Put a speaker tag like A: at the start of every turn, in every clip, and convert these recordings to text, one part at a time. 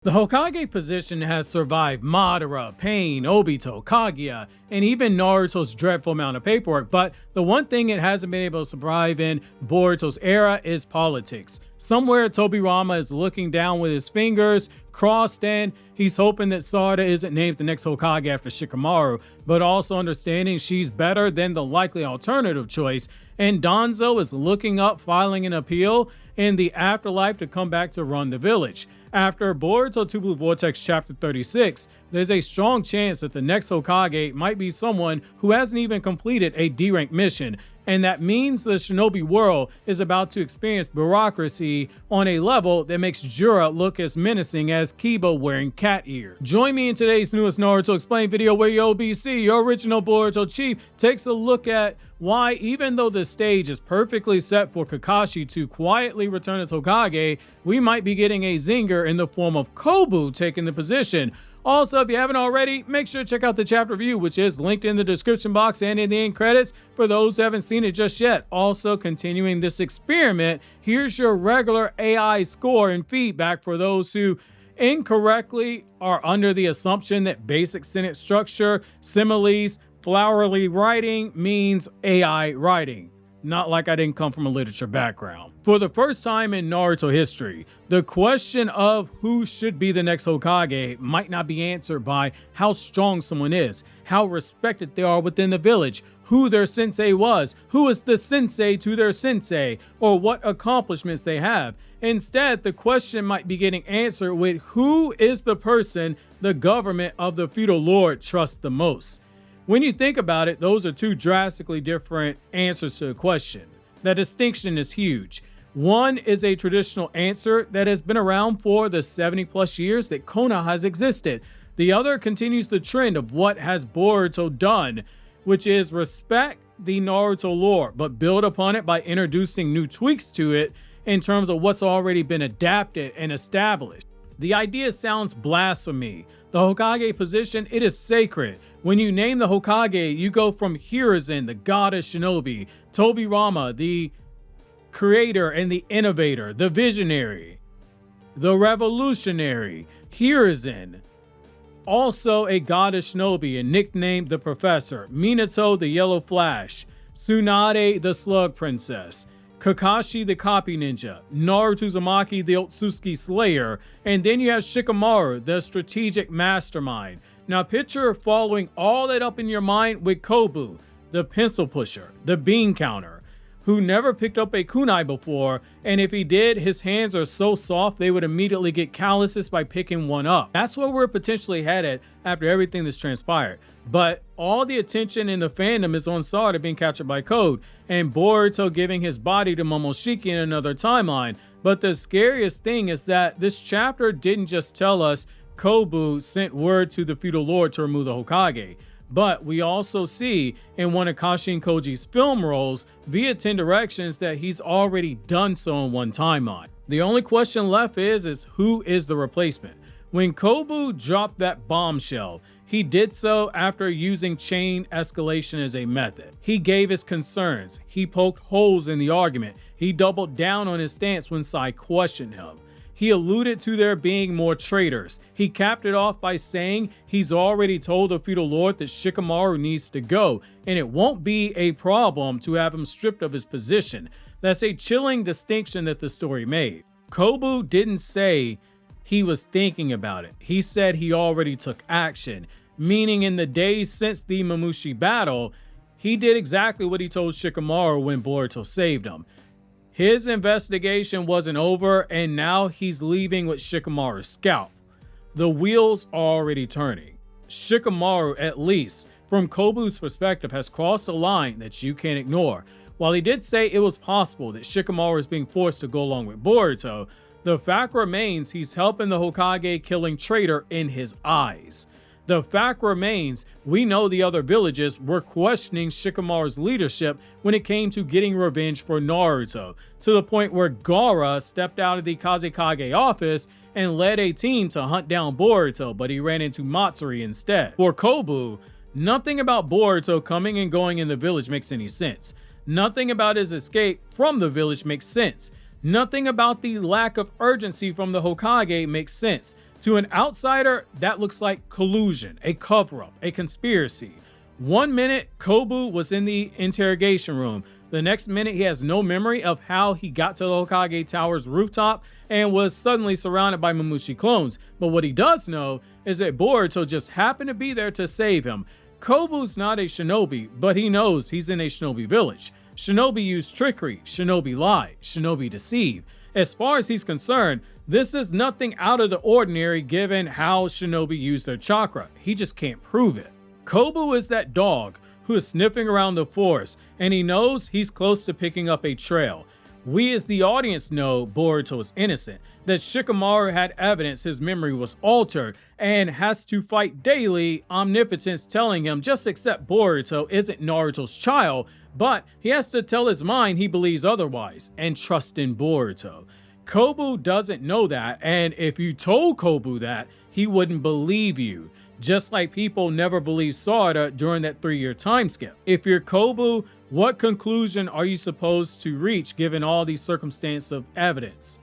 A: The Hokage position has survived Madara, Pain, Obito, Kaguya, and even Naruto's dreadful amount of paperwork, but the one thing it hasn't been able to survive in Boruto's era is politics. Somewhere Tobirama is looking down with his fingers crossed and he's hoping that Sarada isn't named the next Hokage after Shikamaru, but also understanding she's better than the likely alternative choice, and Danzo is looking up filing an appeal in the afterlife to come back to run the village. After Boruto 2 Blue Vortex chapter 36, there's a strong chance that the next Hokage might be someone who hasn't even completed a D-rank mission, and that means the shinobi world is about to experience bureaucracy on a level that makes Jura look as menacing as Kiba wearing cat ear. Join me in today's newest Naruto Explained video where your OBC, your original Boruto chief, takes a look at why, even though the stage is perfectly set for Kakashi to quietly return as Hokage, we might be getting a zinger in the form of Kobu taking the position. Also, if you haven't already, make sure to check out the chapter review, which is linked in the description box and in the end credits for those who haven't seen it just yet. Also, continuing this experiment, here's your regular AI score and feedback for those who incorrectly are under the assumption that basic sentence structure, similes, flowery writing means AI writing. Not like I didn't come from a literature background. For the first time in Naruto history, the question of who should be the next Hokage might not be answered by how strong someone is, how respected they are within the village, who their sensei was, who is the sensei to their sensei, or what accomplishments they have. Instead, the question might be getting answered with who is the person the government of the feudal lord trusts the most. When you think about it, those are two drastically different answers to the question. The distinction is huge. One is a traditional answer that has been around for the 70 plus years that Konoha has existed. The other continues the trend of what has Boruto done, which is respect the Naruto lore, but build upon it by introducing new tweaks to it in terms of what's already been adapted and established. The idea sounds blasphemy. The Hokage position, it is sacred. When you name the Hokage, you go from Hiruzen, the goddess shinobi, Tobirama, the creator and the innovator, the visionary, the revolutionary, Hiruzen, also a goddess shinobi and nicknamed the professor, Minato, the yellow flash, Tsunade, the slug princess, Kakashi, the copy ninja, Naruto Uzumaki, the Otsutsuki slayer, and then you have Shikamaru, the strategic mastermind. Now picture following all that up in your mind with Kobu, the pencil pusher, the bean counter, who never picked up a kunai before, and if he did, his hands are so soft they would immediately get calluses by picking one up. That's where we're potentially headed after everything that's transpired. But all the attention in the fandom is on Sarada being captured by Code, and Boruto giving his body to Momoshiki in another timeline. But the scariest thing is that this chapter didn't just tell us Kobu sent word to the feudal lord to remove the Hokage, but we also see in one of Kashi and Koji's film roles via 10 directions that he's already done so in one timeline. The only question left is who is the replacement? When Kobu dropped that bombshell, he did so after using chain escalation as a method. He gave his concerns, he poked holes in the argument, he doubled down on his stance when Sai questioned him. He alluded to there being more traitors. He capped it off by saying he's already told the feudal lord that Shikamaru needs to go, and it won't be a problem to have him stripped of his position. That's a chilling distinction that the story made. Kobu didn't say he was thinking about it. He said he already took action, meaning in the days since the Mamushi battle, he did exactly what he told Shikamaru when Boruto saved him. His investigation wasn't over, and now he's leaving with Shikamaru's scalp. The wheels are already turning. Shikamaru, at least from Kobu's perspective, has crossed a line that you can't ignore. While he did say it was possible that Shikamaru is being forced to go along with Boruto, the fact remains he's helping the Hokage killing traitor in his eyes. The fact remains, we know the other villages were questioning Shikamaru's leadership when it came to getting revenge for Naruto, to the point where Gaara stepped out of the Kazekage office and led a team to hunt down Boruto, but he ran into Matsuri instead. For Kobu, nothing about Boruto coming and going in the village makes any sense. Nothing about his escape from the village makes sense. Nothing about the lack of urgency from the Hokage makes sense. To an outsider, that looks like collusion, a cover-up, a conspiracy. One minute, Kobu was in the interrogation room. The next minute, he has no memory of how he got to the Hokage Tower's rooftop and was suddenly surrounded by Mamushi clones. But what he does know is that Boruto just happened to be there to save him. Kobu's not a shinobi, but he knows he's in a shinobi village. Shinobi use trickery, shinobi lie, shinobi deceive. As far as he's concerned, this is nothing out of the ordinary given how shinobi use their chakra. He just can't prove it. Kobu is that dog who is sniffing around the forest, and he knows he's close to picking up a trail. We as the audience know Boruto is innocent, that Shikamaru had evidence his memory was altered, and has to fight daily omnipotence telling him just accept Boruto isn't Naruto's child, but he has to tell his mind he believes otherwise, and trust in Boruto. Kobu doesn't know that, and if you told Kobu that, he wouldn't believe you. Just like people never believed Sarada during that 3-year time skip. If you're Kobu, what conclusion are you supposed to reach given all these circumstances of evidence?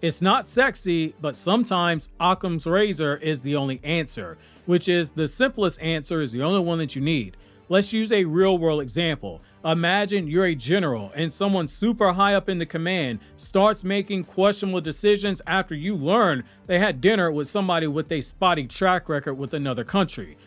A: It's not sexy, but sometimes Occam's razor is the only answer, which is the simplest answer is the only one that you need. Let's use a real world example. Imagine you're a general and someone super high up in the command starts making questionable decisions after you learn they had dinner with somebody with a spotty track record with another country.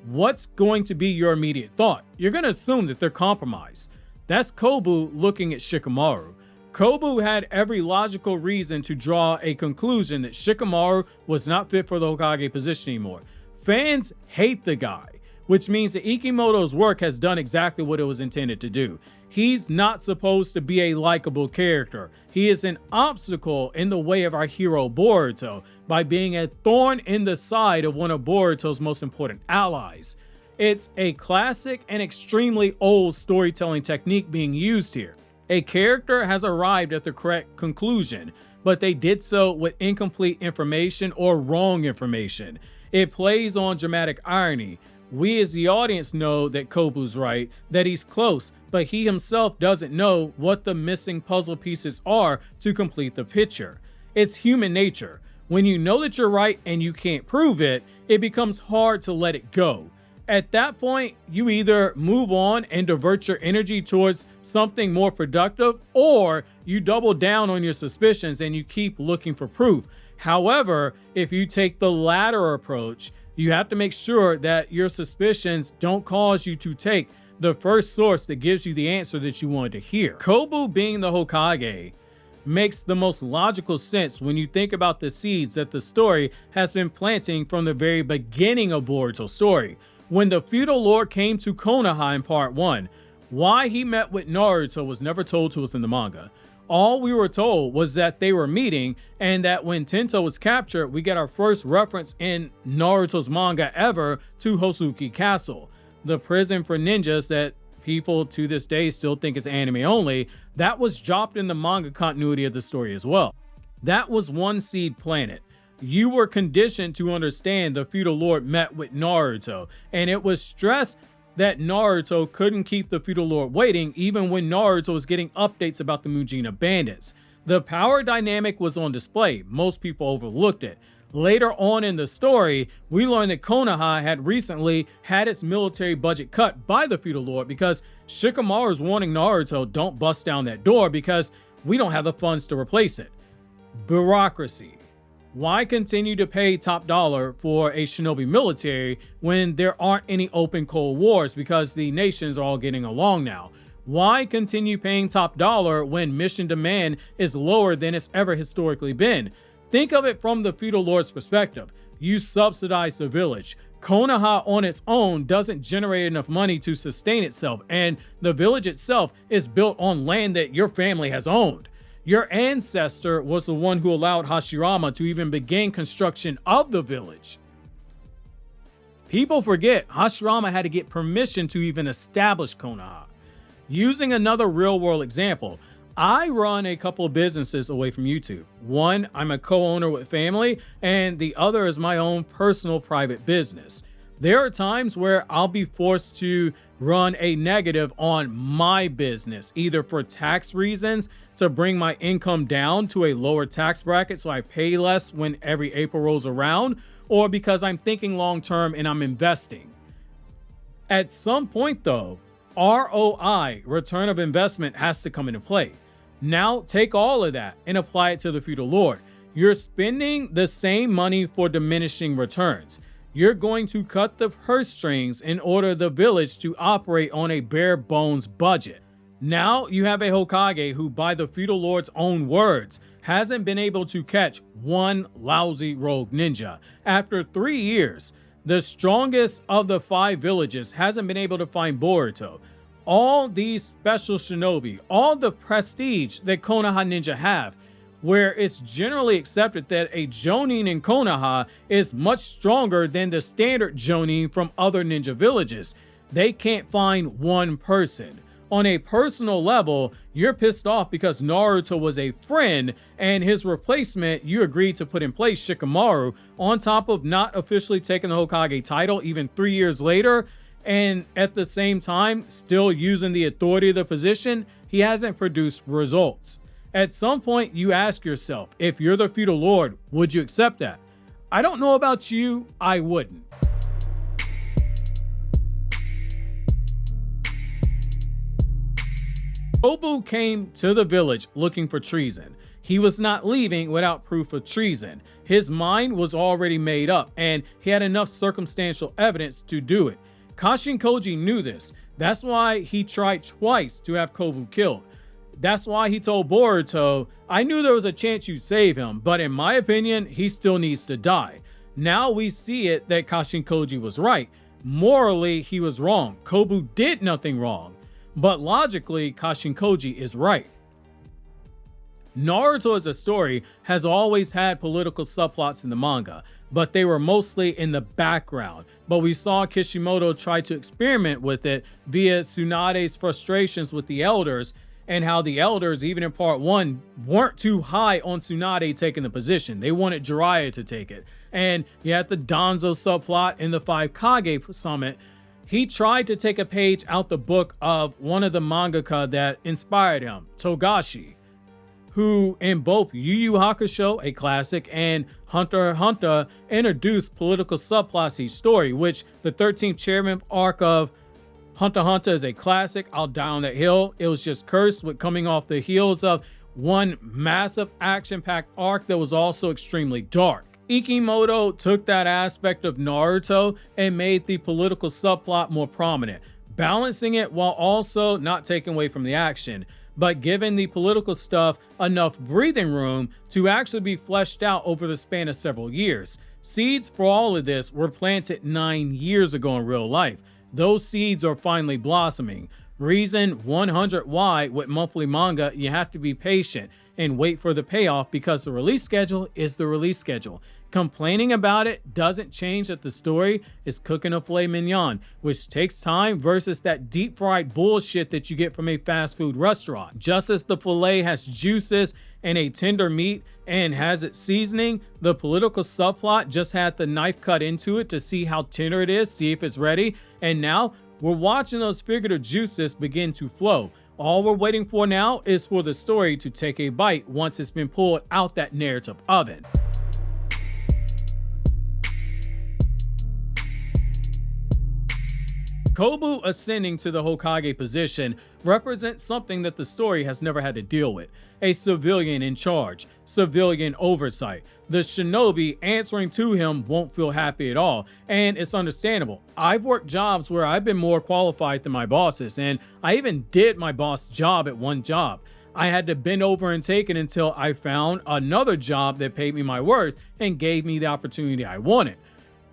A: What's going to be your immediate thought? You're going to assume that they're compromised. That's Kobu looking at Shikamaru. Kobu had every logical reason to draw a conclusion that Shikamaru was not fit for the Hokage position anymore. Fans hate the guy, which means that Ikimoto's work has done exactly what it was intended to do. He's not supposed to be a likable character. He is an obstacle in the way of our hero Boruto by being a thorn in the side of one of Boruto's most important allies. It's a classic and extremely old storytelling technique being used here. A character has arrived at the correct conclusion, but they did so with incomplete information or wrong information. It plays on dramatic irony. We as the audience know that Kobu's right, that he's close, but he himself doesn't know what the missing puzzle pieces are to complete the picture. It's human nature. When you know that you're right and you can't prove it, it becomes hard to let it go. At that point, you either move on and divert your energy towards something more productive, or you double down on your suspicions and you keep looking for proof. However, if you take the latter approach, you have to make sure that your suspicions don't cause you to take the first source that gives you the answer that you wanted to hear. Kobu being the Hokage makes the most logical sense when you think about the seeds that the story has been planting from the very beginning of Boruto's story. When the feudal lord came to Konoha in part 1, why he met with Naruto was never told to us in the manga. All we were told was that they were meeting, and that when Tento was captured, we get our first reference in Naruto's manga ever to Hosuki Castle, the prison for ninjas that people to this day still think is anime only. That was dropped in the manga continuity of the story as well. That was one seed planted. You were conditioned to understand the feudal lord met with Naruto, and it was stressed that Naruto couldn't keep the feudal lord waiting even when Naruto was getting updates about the Mujina bandits. The power dynamic was on display. Most people overlooked it. Later on in the story, we learned that Konoha had recently had its military budget cut by the feudal lord because Shikamaru is warning Naruto, don't bust down that door because we don't have the funds to replace it. Bureaucracy. Why continue to pay top dollar for a shinobi military when there aren't any open cold wars because the nations are all getting along now? Why continue paying top dollar when mission demand is lower than it's ever historically been? Think of it from the feudal lord's perspective. You subsidize the village. Konoha on its own doesn't generate enough money to sustain itself, and the village itself is built on land that your family has owned. Your ancestor was the one who allowed Hashirama to even begin construction of the village. People forget Hashirama had to get permission to even establish Konoha. Using another real-world example, I run a couple of businesses away from YouTube. One, I'm a co-owner with family, and the other is my own personal private business. There are times where I'll be forced to run a negative on my business, either for tax reasons, to bring my income down to a lower tax bracket so I pay less when every April rolls around, or because I'm thinking long term and I'm investing. At some point though, ROI, return of investment, has to come into play. Now take all of that and apply it to the feudal lord. You're spending the same money for diminishing returns. You're going to cut the purse strings in order the village to operate on a bare bones budget. Now you have a Hokage who, by the feudal lord's own words, hasn't been able to catch one lousy rogue ninja. After 3 years, the strongest of the 5 villages hasn't been able to find Boruto. All these special shinobi, all the prestige that Konoha ninja have, where it's generally accepted that a jonin in Konoha is much stronger than the standard jonin from other ninja villages. They can't find one person. On a personal level, you're pissed off because Naruto was a friend and his replacement you agreed to put in place, Shikamaru, on top of not officially taking the Hokage title even 3 years later, and at the same time still using the authority of the position. He hasn't produced results. At some point you ask yourself, if you're the feudal lord, would you accept that? I don't know about you, I wouldn't. Kobu came to the village looking for treason. He was not leaving without proof of treason. His mind was already made up and he had enough circumstantial evidence to do it. Kashin Koji knew this. That's why he tried twice to have Kobu killed. That's why he told Boruto, I knew there was a chance you'd save him, but in my opinion, he still needs to die. Now we see it that Kashin Koji was right. Morally, he was wrong. Kobu did nothing wrong. But logically, Kashin Koji is right. Naruto as a story has always had political subplots in the manga, but they were mostly in the background. But we saw Kishimoto try to experiment with it via Tsunade's frustrations with the elders, and how the elders, even in part 1, weren't too high on Tsunade taking the position. They wanted Jiraiya to take it. And you had the Danzo subplot in the 5 Kage summit. He tried to take a page out the book of one of the mangaka that inspired him, Togashi, who in both Yu Yu Hakusho, a classic, and Hunter x Hunter introduced political subplots each story, which the 13th chairman arc of Hunter x Hunter is a classic. I'll die on that hill. It was just cursed with coming off the heels of one massive action-packed arc that was also extremely dark. Ikimoto took that aspect of Naruto and made the political subplot more prominent, balancing it while also not taking away from the action, but giving the political stuff enough breathing room to actually be fleshed out over the span of several years. Seeds for all of this were planted 9 years ago in real life. Those seeds are finally blossoming. Reason 100 why with monthly manga you have to be patient and wait for the payoff, because the release schedule is the release schedule. Complaining about it doesn't change that the story is cooking a filet mignon, which takes time versus that deep fried bullshit that you get from a fast food restaurant. Just as the filet has juices and a tender meat and has its seasoning, the political subplot just had the knife cut into it to see how tender it is, see if it's ready, and now we're watching those figurative juices begin to flow. All we're waiting for now is for the story to take a bite once it's been pulled out that narrative oven. Kobu ascending to the Hokage position represents something that the story has never had to deal with. A civilian in charge, civilian oversight. The shinobi answering to him won't feel happy at all, and it's understandable. I've worked jobs where I've been more qualified than my bosses, and I even did my boss' job at one job. I had to bend over and take it until I found another job that paid me my worth and gave me the opportunity I wanted.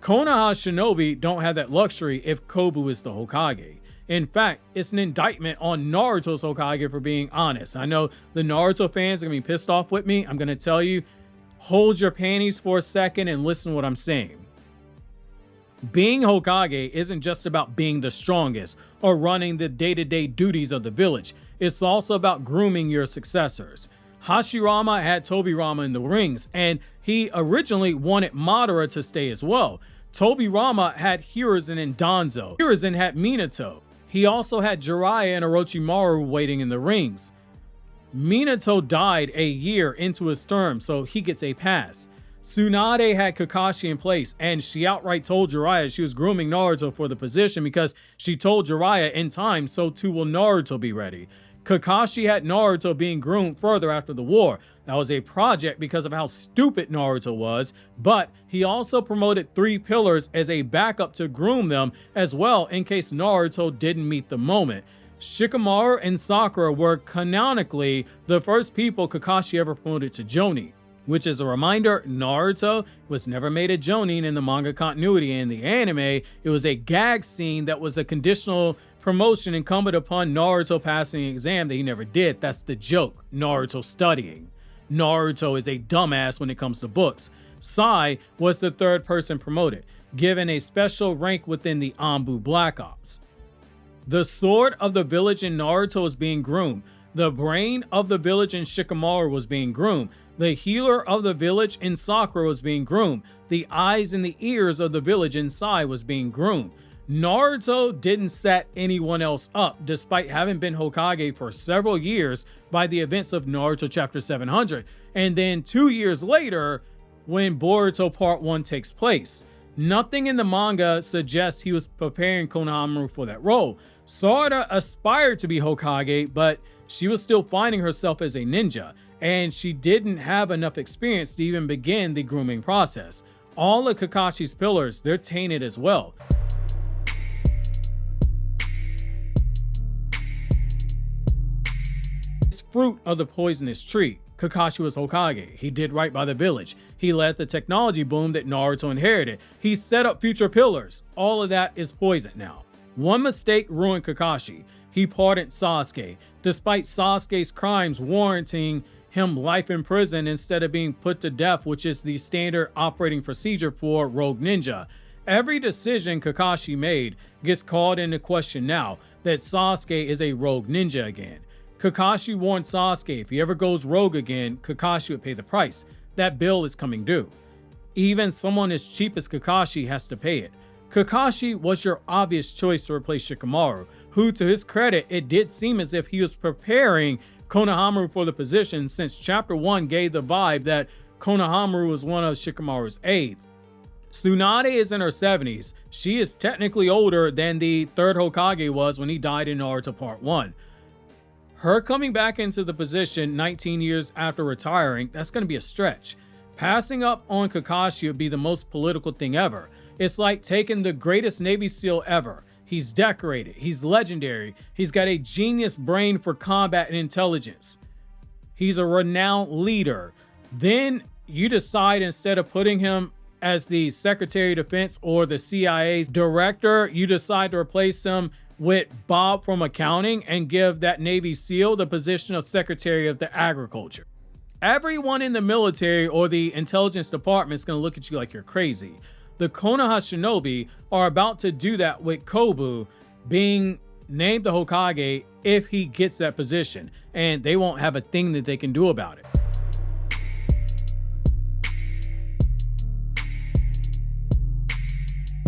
A: Konoha shinobi don't have that luxury if Kobu is the Hokage. In fact, it's an indictment on Naruto's Hokage, for being honest. I know the Naruto fans are going to be pissed off with me. I'm going to tell you, hold your panties for a second and listen to what I'm saying. Being Hokage isn't just about being the strongest or running the day-to-day duties of the village. It's also about grooming your successors. Hashirama had Tobirama in the rings, and he originally wanted Madara to stay as well. Tobirama had Hiruzen and Danzo. Hiruzen had Minato. He also had Jiraiya and Orochimaru waiting in the rings. Minato died a year into his term, so he gets a pass. Tsunade had Kakashi in place, and she outright told Jiraiya she was grooming Naruto for the position because she told Jiraiya in time, so too will Naruto be ready. Kakashi had Naruto being groomed further after the war. That was a project because of how stupid Naruto was, but he also promoted 3 pillars as a backup to groom them as well in case Naruto didn't meet the moment. Shikamaru and Sakura were canonically the first people Kakashi ever promoted to Jonin. Which, as a reminder, Naruto was never made a Jonin in the manga continuity. In the anime, it was a gag scene that was a conditional promotion incumbent upon Naruto passing an exam that he never did. That's the joke, Naruto studying. Naruto is a dumbass when it comes to books. Sai was the 3rd person promoted, given a special rank within the Anbu Black Ops. The sword of the village in Naruto is being groomed. The brain of the village in Shikamaru was being groomed. The healer of the village in Sakura was being groomed. The eyes and the ears of the village in Sai was being groomed. Naruto didn't set anyone else up, despite having been Hokage for several years by the events of Naruto chapter 700. And then 2 years later, when Boruto part 1 takes place. Nothing in the manga suggests he was preparing Konoha for that role. Sarada aspired to be Hokage, but she was still finding herself as a ninja, and she didn't have enough experience to even begin the grooming process. All of Kakashi's pillars, they're tainted as well. It's fruit of the poisonous tree. Kakashi was Hokage. He did right by the village. He led the technology boom that Naruto inherited. He set up future pillars. All of that is poisoned now. One mistake ruined Kakashi. He pardoned Sasuke, despite Sasuke's crimes warranting him life in prison instead of being put to death, which is the standard operating procedure for rogue ninja. Every decision Kakashi made gets called into question now that Sasuke is a rogue ninja again. Kakashi warned Sasuke if he ever goes rogue again, Kakashi would pay the price. That bill is coming due. Even someone as cheap as Kakashi has to pay it. Kakashi was your obvious choice to replace Shikamaru, who, to his credit, it did seem as if he was preparing Konoha for the position, since chapter 1 gave the vibe that Konoha was one of Shikamaru's aides. Tsunade is in her 70s. She is technically older than the 3rd Hokage was when he died in Naruto part 1. Her coming back into the position 19 years after retiring, that's going to be a stretch. Passing up on Kakashi would be the most political thing ever. It's like taking the greatest Navy SEAL ever. He's decorated, he's legendary, he's got a genius brain for combat and intelligence. He's a renowned leader. Then you decide, instead of putting him as the Secretary of Defense or the CIA's director, you decide to replace him with Bob from accounting and give that Navy SEAL the position of Secretary of the Agriculture. Everyone in the military or the intelligence department is going to look at you like you're crazy. The Konoha Shinobi are about to do that with Kobu being named the Hokage if he gets that position, and they won't have a thing that they can do about it.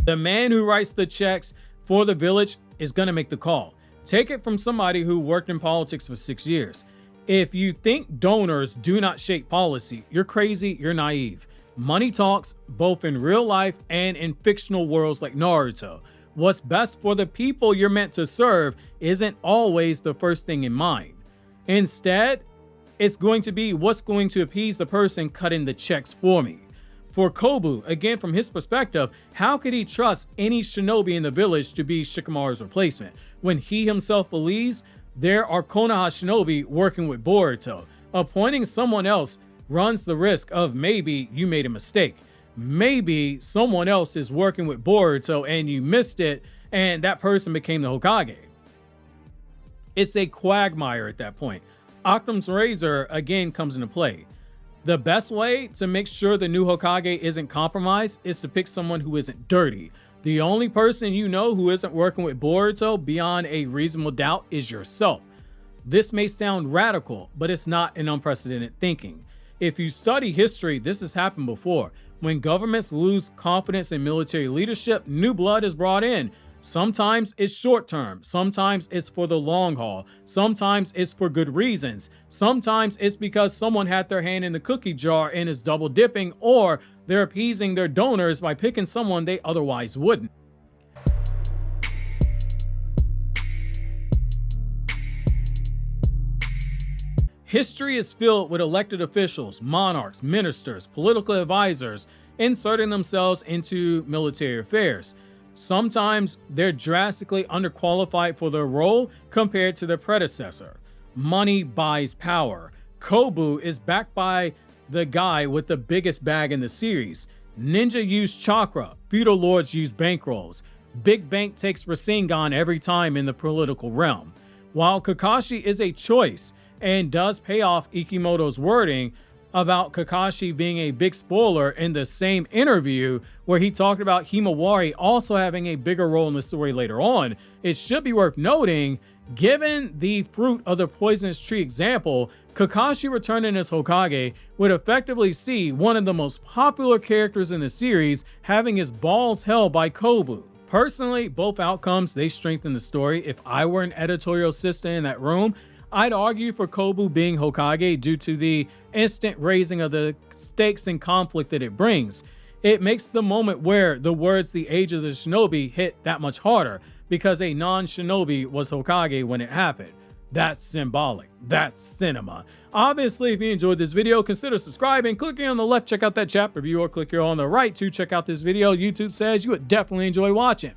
A: The man who writes the checks for the village is going to make the call. Take it from somebody who worked in politics for 6 years. If you think donors do not shape policy, you're crazy, you're naive. Money talks, both in real life and in fictional worlds like Naruto. What's best for the people you're meant to serve isn't always the first thing in mind. Instead, it's going to be what's going to appease the person cutting the checks for me. For Kobu, again from his perspective, how could he trust any shinobi in the village to be Shikamaru's replacement when he himself believes there are Konoha shinobi working with Boruto? Appointing someone else runs the risk of maybe you made a mistake. Maybe someone else is working with Boruto and you missed it and that person became the Hokage. It's a quagmire at that point. Occam's razor again comes into play. The best way to make sure the new Hokage isn't compromised is to pick someone who isn't dirty. The only person you know who isn't working with Boruto beyond a reasonable doubt is yourself. This may sound radical, but it's not an unprecedented thinking. If you study history, this has happened before. When governments lose confidence in military leadership, new blood is brought in. Sometimes it's short term, sometimes it's for the long haul, sometimes it's for good reasons, sometimes it's because someone had their hand in the cookie jar and is double dipping, or they're appeasing their donors by picking someone they otherwise wouldn't. History is filled with elected officials, monarchs, ministers, political advisors inserting themselves into military affairs. Sometimes they're drastically underqualified for their role compared to their predecessor. Money buys power. Kobu is backed by the guy with the biggest bag in the series. Ninja use chakra. Feudal lords use bankrolls. Big Bank takes Rasengan every time in the political realm. While Kakashi is a choice and does pay off Ikimoto's wording about Kakashi being a big spoiler in the same interview where he talked about Himawari also having a bigger role in the story later on, it should be worth noting, given the fruit of the poisonous tree example, Kakashi returning as Hokage would effectively see one of the most popular characters in the series having his balls held by Kobu. Personally, both outcomes, they strengthen the story. If I were an editorial assistant in that room, I'd argue for Kobu being Hokage due to the instant raising of the stakes and conflict that it brings. It makes the moment where the words "the age of the shinobi" hit that much harder because a non-shinobi was Hokage when it happened. That's symbolic. That's cinema. Obviously, if you enjoyed this video, consider subscribing. Click here on the left, check out that chapter review, or click here on the right to check out this video. YouTube says you would definitely enjoy watching.